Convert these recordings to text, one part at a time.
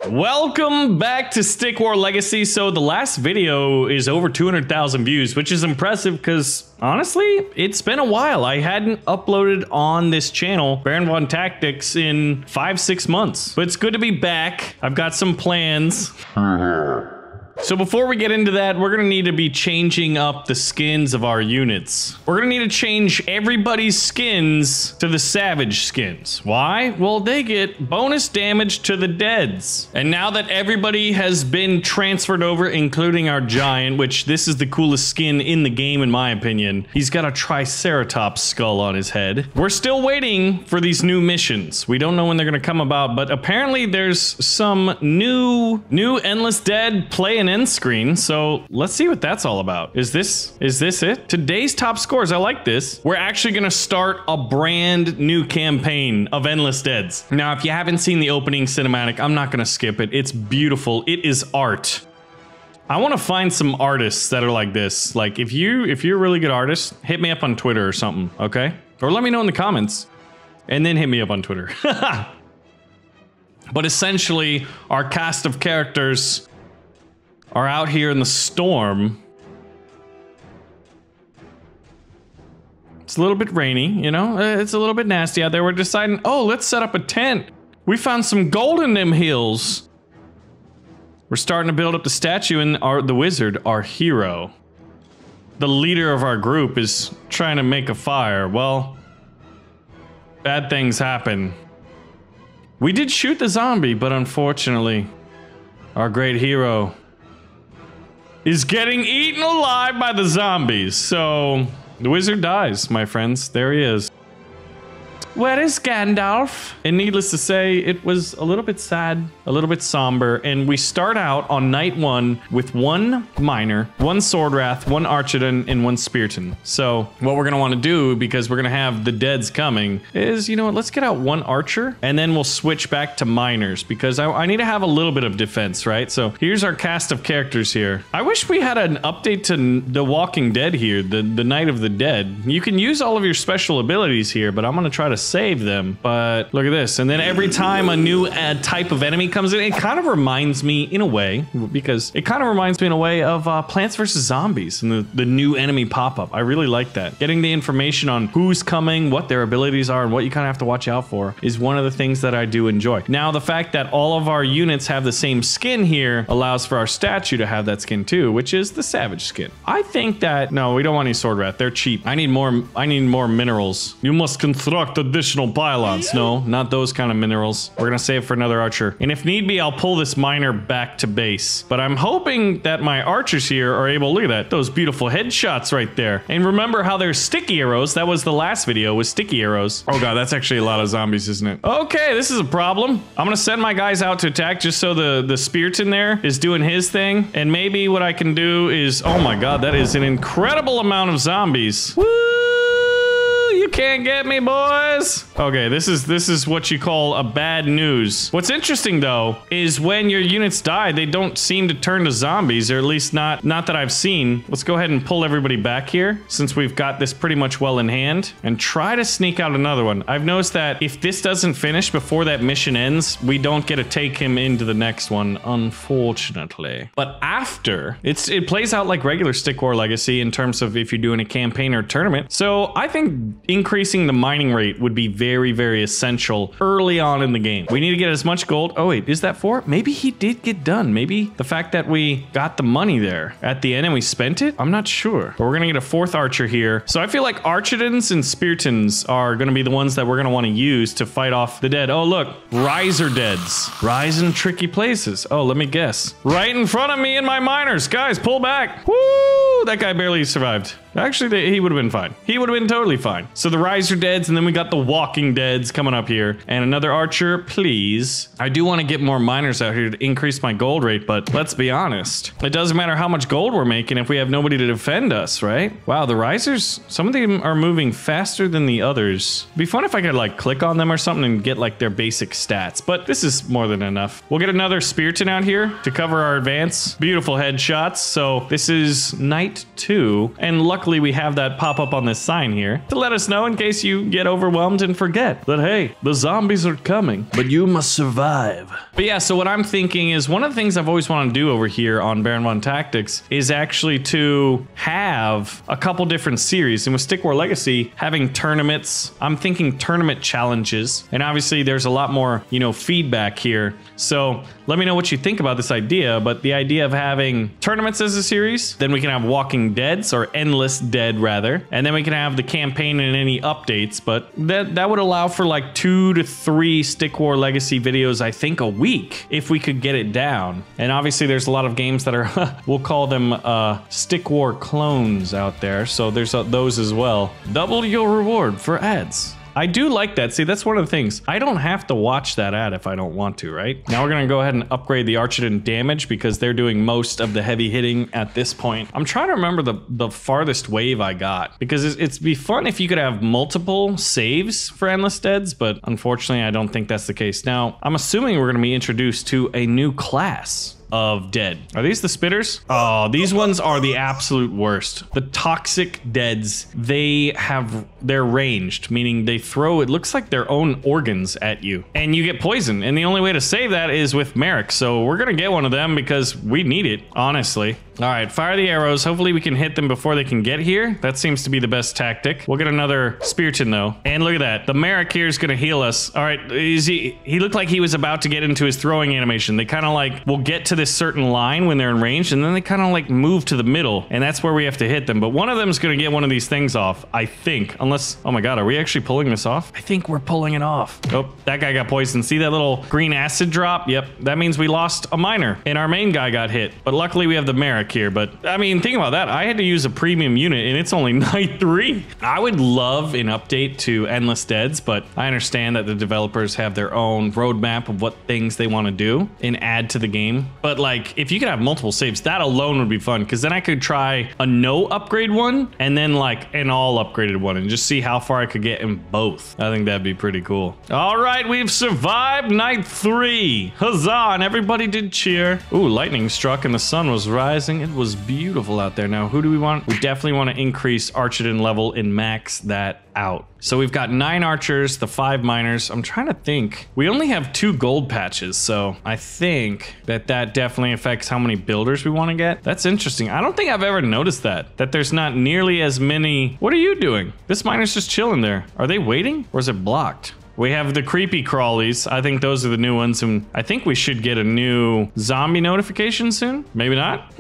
Welcome back to Stick War Legacy. So the last video is over 200,000 views, which is impressive because honestly, it's been a while. I hadn't uploaded on this channel, BaronVonTactics, in 5-6 months. But it's good to be back. I've got some plans. So before we get into that, we're gonna need to be changing up the skins of our units. We're gonna need to change everybody's skins to the Savage skins. Why? Well, they get bonus damage to the deads. And now that everybody has been transferred over, including our giant, which this is the coolest skin in the game in my opinion. He's got a Triceratops skull on his head. We're still waiting for these new missions. We don't know when they're gonna come about, but apparently there's some new Endless Dead play and end screen, so let's see what that's all about. Is this it? Today's top scores, I like this. We're actually gonna start a brand new campaign of Endless Deads. Now, if you haven't seen the opening cinematic, I'm not gonna skip it. It's beautiful. It is art. I want to find some artists that are like this. Like, if you're a really good artist, hit me up on Twitter or something, okay? Or let me know in the comments, and then hit me up on Twitter. But essentially, our cast of characters are out here in the storm. It's a little bit rainy, you know? It's a little bit nasty out there. We're deciding, oh, let's set up a tent. We found some gold in them hills. We're starting to build up the statue, and the wizard, our hero, the leader of our group, is trying to make a fire. Well, bad things happen. We did shoot the zombie, but unfortunately, our great hero is getting eaten alive by the zombies. So the wizard dies, my friends. There he is. Where is Gandalf? And needless to say, it was a little bit sad, a little bit somber, and we start out on night one with one miner, one sword wrath, one archidon, and one spearton. So what we're gonna want to do, because we're gonna have the deads coming, is, you know what, let's get out one archer, and then we'll switch back to miners, because I need to have a little bit of defense, right? So here's our cast of characters here. I wish we had an update to The Walking Dead here, the Night of the Dead. You can use all of your special abilities here, but I'm gonna try to save them. But look at this, and then every time a new type of enemy comes in, it kind of reminds me in a way, because it kind of reminds me in a way of Plants vs. Zombies and the new enemy pop-up. I really like that. Getting the information on who's coming, what their abilities are, and what you kind of have to watch out for is one of the things that I do enjoy. Now, the fact that all of our units have the same skin here allows for our statue to have that skin too, which is the Savage skin. I think that, no, we don't want any sword rat. They're cheap. I need more minerals. You must construct additional pylons. No, not those kind of minerals. We're gonna save for another archer. And if need be, I'll pull this miner back to base. But I'm hoping that my archers here are able, look at that, those beautiful headshots right there. And remember how there's sticky arrows. That was the last video, with sticky arrows. Oh god, that's actually a lot of zombies, isn't it? Okay, this is a problem. I'm gonna send my guys out to attack just so the spearton there is doing his thing. And maybe what I can do is, oh my god, that is an incredible amount of zombies. Woo! You can't get me, boys. Okay, this is what you call a bad news. What's interesting though is when your units die, they don't seem to turn to zombies, or at least not that I've seen. Let's go ahead and pull everybody back here, since we've got this pretty much well in hand, and try to sneak out another one. I've noticed that if this doesn't finish before that mission ends, we don't get to take him into the next one, unfortunately. But after, it plays out like regular Stick War Legacy in terms of if you're doing a campaign or tournament. So I think increasing the mining rate would be very, very essential early on in the game. We need to get as much gold. Oh wait, is that for it? Maybe he did get done. Maybe the fact that we got the money there at the end and we spent it? I'm not sure. But we're gonna get a fourth archer here. So I feel like archidons and speartons are gonna be the ones that we're gonna wanna use to fight off the dead. Oh look, riser deads. Rise in tricky places. Oh, let me guess. Right in front of me and my miners. Guys, pull back. Woo! That guy barely survived. Actually, he would have been fine. He would have been totally fine. So the riser deads, and then we got the walking deads coming up here. And another archer, please. I do want to get more miners out here to increase my gold rate, but let's be honest. It doesn't matter how much gold we're making if we have nobody to defend us, right? Wow, the risers, some of them are moving faster than the others. It'd be fun if I could like click on them or something and get like their basic stats, but this is more than enough. We'll get another spearton out here to cover our advance. Beautiful headshots. So this is night 2, and luckily luckily we have that pop up on this sign here to let us know in case you get overwhelmed and forget that, hey, the zombies are coming, but you must survive. But yeah, so what I'm thinking is one of the things I've always wanted to do over here on BaronVonTactics is actually to have a couple different series. And with Stick War Legacy, having tournaments, I'm thinking tournament challenges. And obviously there's a lot more, you know, feedback here. So let me know what you think about this idea. But the idea of having tournaments as a series, then we can have Walking Deads, or Endless Dead rather. And then we can have the campaign and any updates. But that would allow for like 2 to 3 Stick War Legacy videos, I think, a week, if we could get it down. And obviously there's a lot of games that are, we'll call them Stick War clones out there. So there's those as well. Double your reward for ads. I do like that. See, that's one of the things. I don't have to watch that ad if I don't want to, right? Now we're gonna go ahead and upgrade the Archidon damage because they're doing most of the heavy hitting at this point. I'm trying to remember the farthest wave I got because it'd be fun if you could have multiple saves for Endless Deads, but unfortunately I don't think that's the case. Now, I'm assuming we're gonna be introduced to a new class of dead. Are these the spitters? Oh, these ones are the absolute worst. The toxic deads, they're ranged, meaning they throw, it looks like their own organs at you and you get poisoned. And the only way to save that is with Merrick. So we're gonna get one of them because we need it, honestly. All right, fire the arrows. Hopefully we can hit them before they can get here. That seems to be the best tactic. We'll get another Spearton though. And look at that. The Merrick here is gonna heal us. All right, he looked like he was about to get into his throwing animation. They kind of like will get to this certain line when they're in range and then they kind of like move to the middle and that's where we have to hit them. But one of them is gonna get one of these things off, I think. Unless, oh my God, are we actually pulling this off? I think we're pulling it off. Oh, that guy got poisoned. See that little green acid drop? Yep, that means we lost a miner and our main guy got hit. But luckily we have the Merrick here. But I mean, think about that. I had to use a premium unit and it's only night 3. I would love an update to Endless Deads, but I understand that the developers have their own roadmap of what things they want to do and add to the game. But like, if you could have multiple saves, that alone would be fun because then I could try a no upgrade one and then like an all upgraded one and just see how far I could get in both. I think that'd be pretty cool. All right, we've survived night 3. Huzzah, and everybody did cheer. Ooh, lightning struck and the sun was rising. It was beautiful out there. Now, who do we want? We definitely want to increase Archidon level and max that out. So we've got 9 archers, the 5 miners. I'm trying to think. We only have 2 gold patches, so I think that definitely affects how many builders we want to get. That's interesting. I don't think I've ever noticed that there's not nearly as many. What are you doing? This miner's just chilling there. Are they waiting or is it blocked? We have the creepy crawlies. I think those are the new ones, and I think we should get a new zombie notification soon. Maybe not?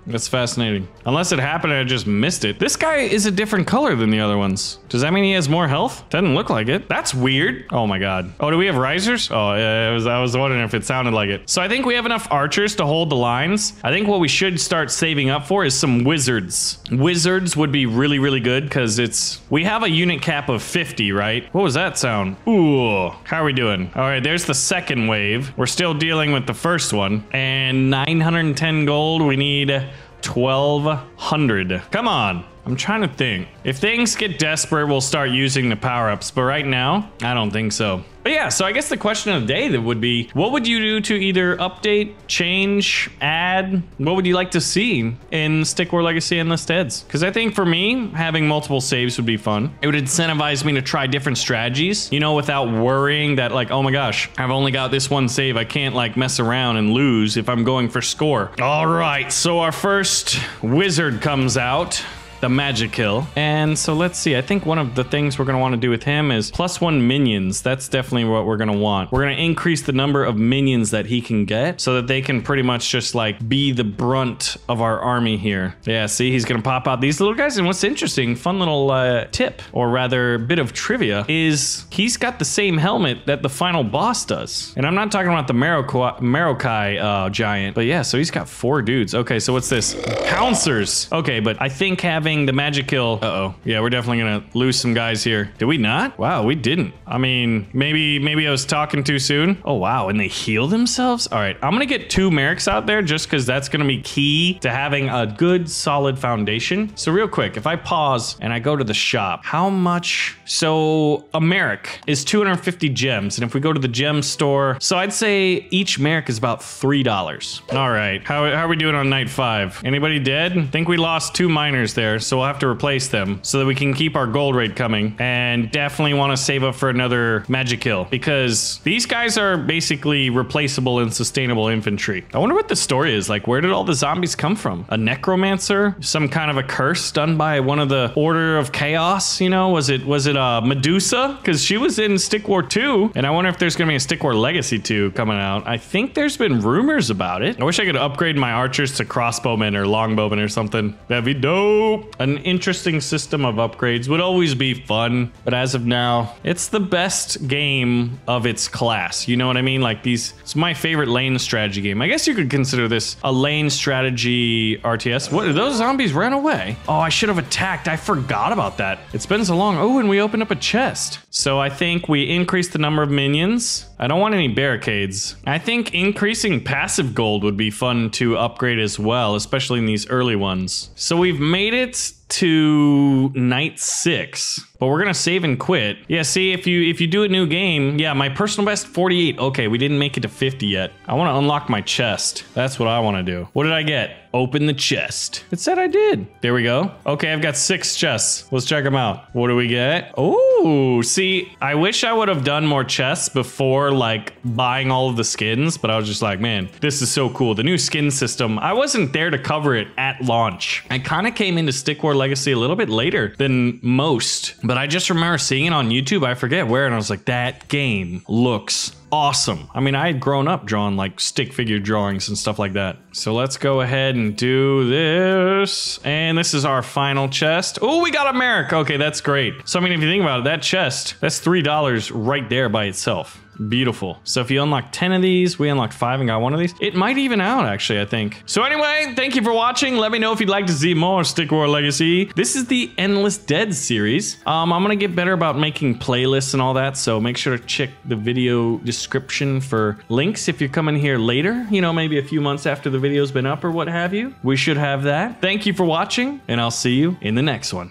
That's fascinating. Unless it happened and I just missed it. This guy is a different color than the other ones. Does that mean he has more health? Doesn't look like it. That's weird. Oh my God. Oh, do we have risers? Oh, yeah, I was wondering if it sounded like it. So I think we have enough archers to hold the lines. I think what we should start saving up for is some wizards. Wizards would be really, really good because we have a unit cap of 50, right? What was that sound? Ooh, how are we doing? All right, there's the second wave. We're still dealing with the first one. And 910 gold, we need 1,200. Come on. I'm trying to think. If things get desperate, we'll start using the power-ups. But right now, I don't think so. But yeah, so I guess the question of the day that would be, what would you do to either update, change, add? What would you like to see in Stick War Legacy Endless Deads? Because I think for me, having multiple saves would be fun. It would incentivize me to try different strategies, you know, without worrying that like, oh my gosh, I've only got this one save. I can't like mess around and lose if I'm going for score. All right, so our first wizard comes out. The magic kill. And so let's see, I think one of the things we're gonna wanna do with him is +1 minions. That's definitely what we're gonna want. We're gonna increase the number of minions that he can get so that they can pretty much just like be the brunt of our army here. Yeah, see, he's gonna pop out these little guys. And what's interesting, fun little tip, or rather bit of trivia, is he's got the same helmet that the final boss does. And I'm not talking about the Marokai giant, but yeah, so he's got 4 dudes. Okay, so what's this? Pouncers. Okay, but I think having the magic kill. Uh-oh. Yeah, we're definitely gonna lose some guys here. Did we not? Wow, we didn't. I mean, maybe I was talking too soon. Oh, wow, and they heal themselves? All right, I'm gonna get 2 Merricks out there just because that's gonna be key to having a good, solid foundation. So real quick, if I pause and I go to the shop, how much? So a Merrick is 250 gems. And if we go to the gem store, so I'd say each Merrick is about $3. All right, how are we doing on night 5? Anybody dead? I think we lost 2 miners there. there, so we'll have to replace them so that we can keep our gold rate coming. And definitely want to save up for another magic kill because these guys are basically replaceable and sustainable infantry. I wonder what the story is. Like, where did all the zombies come from? A necromancer? Some kind of a curse done by one of the Order of Chaos? You know, was it Medusa? Because she was in Stick War 2, and I wonder if there's gonna be a Stick War Legacy 2 coming out. I think there's been rumors about it. I wish I could upgrade my archers to crossbowmen or longbowmen or something. That'd be dope. An interesting system of upgrades would always be fun, but as of now, it's the best game of its class. You know what I mean? Like it's my favorite lane strategy game. I guess you could consider this a lane strategy RTS. What, those zombies ran away? Oh, I should have attacked. I forgot about that. It's been so long. Oh, and we opened up a chest. So I think we increased the number of minions. I don't want any barricades. I think increasing passive gold would be fun to upgrade as well, especially in these early ones. So we've made it to night 6, but we're gonna save and quit. Yeah, see, if you do a new game, yeah, my personal best 48. Okay, we didn't make it to 50 yet. I want to unlock my chest. That's what I want to do. What did I get? Open the chest. It said I did. There we go. Okay, I've got 6 chests. Let's check them out. What do we get? Oh, see, I wish I would have done more chests before like buying all of the skins, but I was just like, man, this is so cool. The new skin system, I wasn't there to cover it at launch. I kind of came into Stick War Legacy a little bit later than most, but I just remember seeing it on YouTube. I forget where, and I was like, that game looks awesome. I mean, I had grown up drawing like stick figure drawings and stuff like that. So let's go ahead and do this. And this is our final chest. Oh, we got a Merrick. Okay, that's great. So I mean, if you think about it, that chest, that's $3 right there by itself. Beautiful. So if you unlock 10 of these, we unlocked 5 and got 1 of these. It might even out, actually, I think. So anyway, thank you for watching. Let me know if you'd like to see more Stick War Legacy. This is the Endless Dead series. I'm gonna get better about making playlists and all that, so make sure to check the video description for links if you're coming here later. You know, maybe a few months after the video's been up or what have you. We should have that. Thank you for watching, and I'll see you in the next one.